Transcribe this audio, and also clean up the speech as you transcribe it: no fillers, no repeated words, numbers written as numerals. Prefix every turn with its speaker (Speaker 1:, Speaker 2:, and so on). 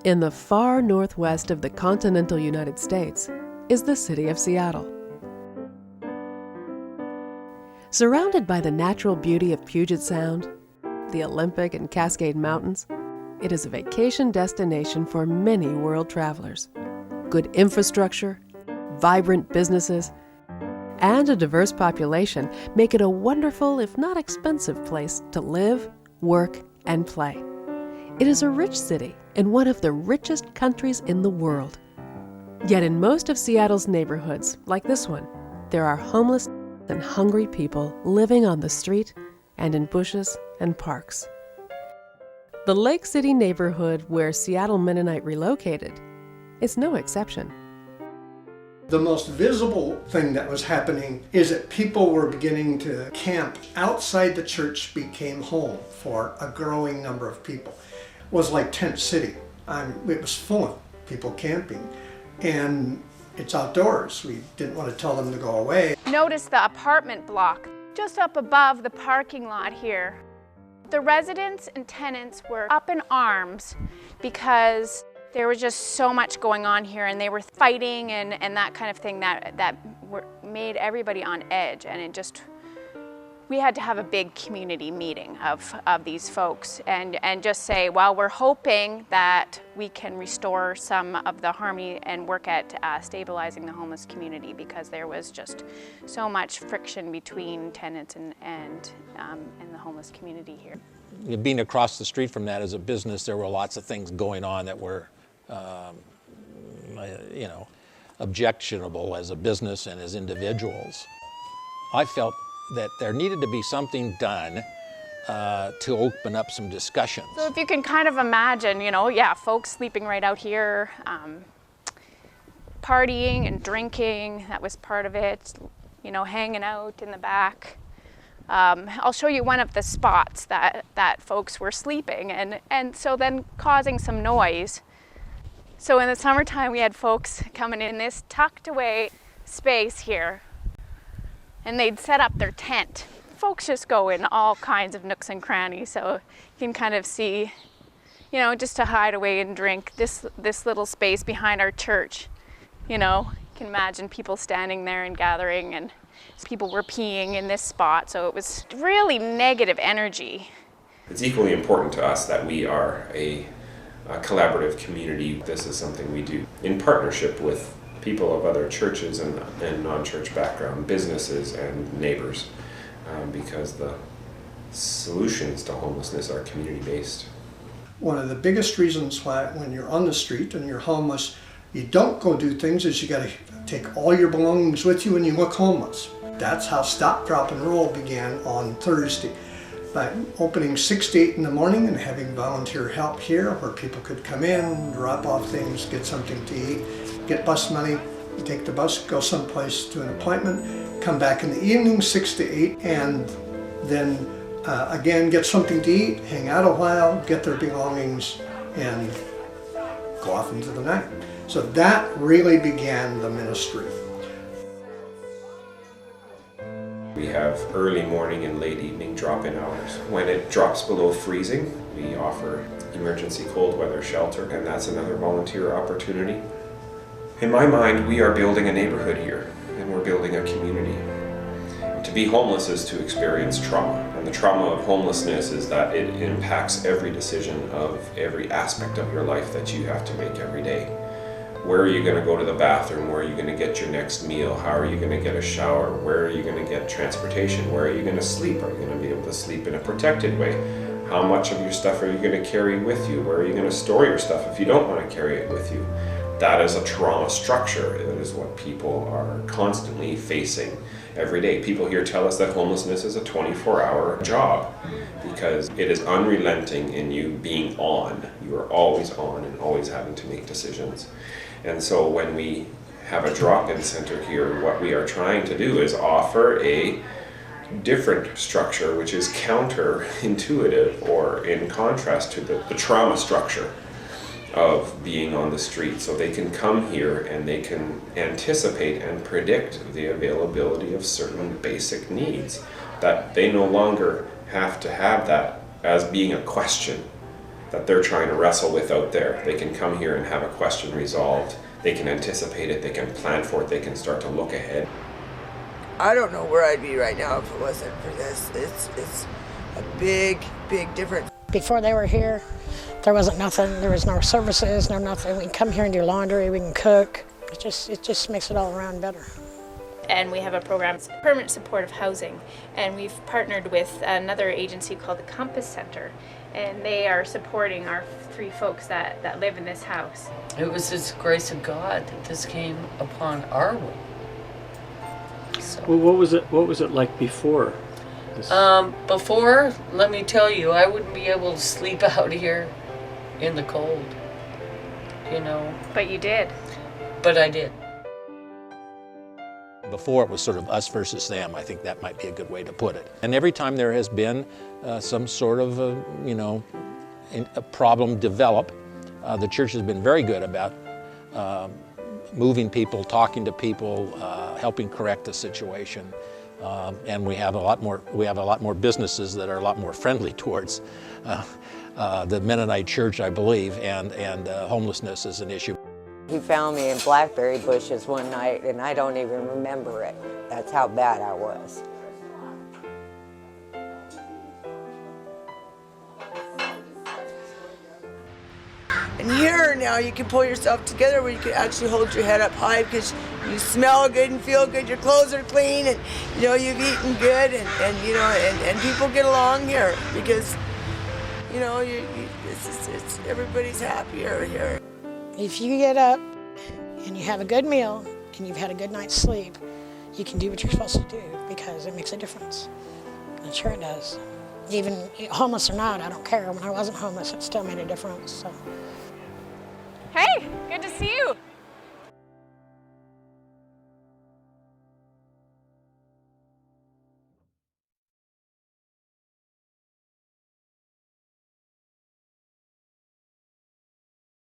Speaker 1: In the far northwest of the continental United States is the city of Seattle. Surrounded by the natural beauty of Puget Sound, the Olympic and Cascade Mountains, it is a vacation destination for many world travelers. Good infrastructure, vibrant businesses, and a diverse population make it a wonderful, if not expensive, place to live, work, and play. It is a rich city in one of the richest countries in the world. Yet in most of Seattle's neighborhoods, like this one, there are homeless and hungry people living on the street and in bushes and parks. The Lake City neighborhood where Seattle Mennonite relocated is no exception.
Speaker 2: The most visible thing that was happening is that people were beginning to camp outside the church became home for a growing number of people. It was like Tent City. It was full of people camping, and it's outdoors. We didn't want to tell them to go away.
Speaker 3: Notice the apartment block just up above the parking lot here. The residents and tenants were up in arms because there was just so much going on here, and they were fighting and that kind of thing that made everybody on edge, and we had to have a big community meeting of these folks and just say, well, we're hoping that we can restore some of the harmony and work at stabilizing the homeless community, because there was just so much friction between tenants and the homeless community here.
Speaker 4: Being across the street from that as a business, there were lots of things going on that were objectionable as a business and as individuals. I felt that there needed to be something done to open up some discussions.
Speaker 3: So if you can kind of imagine, folks sleeping right out here, partying and drinking, that was part of it, hanging out in the back. I'll show you one of the spots that folks were sleeping, and so then causing some noise. So in the summertime, we had folks coming in this tucked away space here, and they'd set up their tent. Folks just go in all kinds of nooks and crannies, so you can kind of see, just to hide away and drink. This little space behind our church, you can imagine people standing there and gathering, and people were peeing in this spot, so it was really negative energy.
Speaker 5: It's equally important to us that we are a collaborative community. This is something we do in partnership with people of other churches and non-church background, businesses and neighbors, because the solutions to homelessness are community-based.
Speaker 2: One of the biggest reasons why when you're on the street and you're homeless, you don't go do things is you got to take all your belongings with you and you look homeless. That's how Stop, Drop and Roll began on Thursday, by opening 6 to 8 in the morning and having volunteer help here where people could come in, drop off things, get something to eat, get bus money, take the bus, go someplace to an appointment, come back in the evening 6 to 8, and then again get something to eat, hang out a while, get their belongings, and go off into the night. So that really began the ministry.
Speaker 5: We have early morning and late evening drop-in hours. When it drops below freezing, we offer emergency cold weather shelter, and that's another volunteer opportunity. In my mind, we are building a neighborhood here, and we're building a community. To be homeless is to experience trauma, and the trauma of homelessness is that it impacts every decision of every aspect of your life that you have to make every day. Where are you going to go to the bathroom? Where are you going to get your next meal? How are you going to get a shower? Where are you going to get transportation? Where are you going to sleep? Are you going to be able to sleep in a protected way? How much of your stuff are you going to carry with you? Where are you going to store your stuff if you don't want to carry it with you? That is a trauma structure. That is what people are constantly facing every day. People here tell us that homelessness is a 24-hour job because it is unrelenting in you being on. You are always on and always having to make decisions. And so when we have a drop-in center here, what we are trying to do is offer a different structure which is counterintuitive or in contrast to the trauma structure of being on the street. So they can come here and they can anticipate and predict the availability of certain basic needs, that they no longer have to have that as being a question. that they're trying to wrestle with out there. They can come here and have a question resolved. They can anticipate it, they can plan for it, they can start to look ahead.
Speaker 6: I don't know where I'd be right now if it wasn't for this. It's a big, big difference.
Speaker 7: Before they were here, there wasn't nothing. There was no services, no nothing. We can come here and do laundry, we can cook. It just makes it all around better.
Speaker 8: And we have a program, it's permanent supportive housing, and we've partnered with another agency called the Compass Center, and they are supporting our 3 folks that live in this house.
Speaker 9: It was this grace of God that this came upon our way. So.
Speaker 10: Well, what was it like before?
Speaker 9: Before, let me tell you, I wouldn't be able to sleep out here in the cold, you know.
Speaker 3: But you did.
Speaker 9: But I did.
Speaker 4: Before it was sort of us versus them. I think that might be a good way to put it. And every time there has been some sort of, a problem develop, the church has been very good about moving people, talking to people, helping correct the situation. And we have a lot more businesses that are a lot more friendly towards the Mennonite church, I believe, and homelessness is an issue.
Speaker 11: He found me in blackberry bushes one night, and I don't even remember it. That's how bad I was.
Speaker 6: And here now you can pull yourself together where you can actually hold your head up high because you smell good and feel good, your clothes are clean, and you've eaten good, and people get along here because it's everybody's happier here.
Speaker 7: If you get up and you have a good meal and you've had a good night's sleep, you can do what you're supposed to do because it makes a difference. And sure it does. Even homeless or not, I don't care. When I wasn't homeless, it still made a difference. So.
Speaker 3: Hey, good to see you.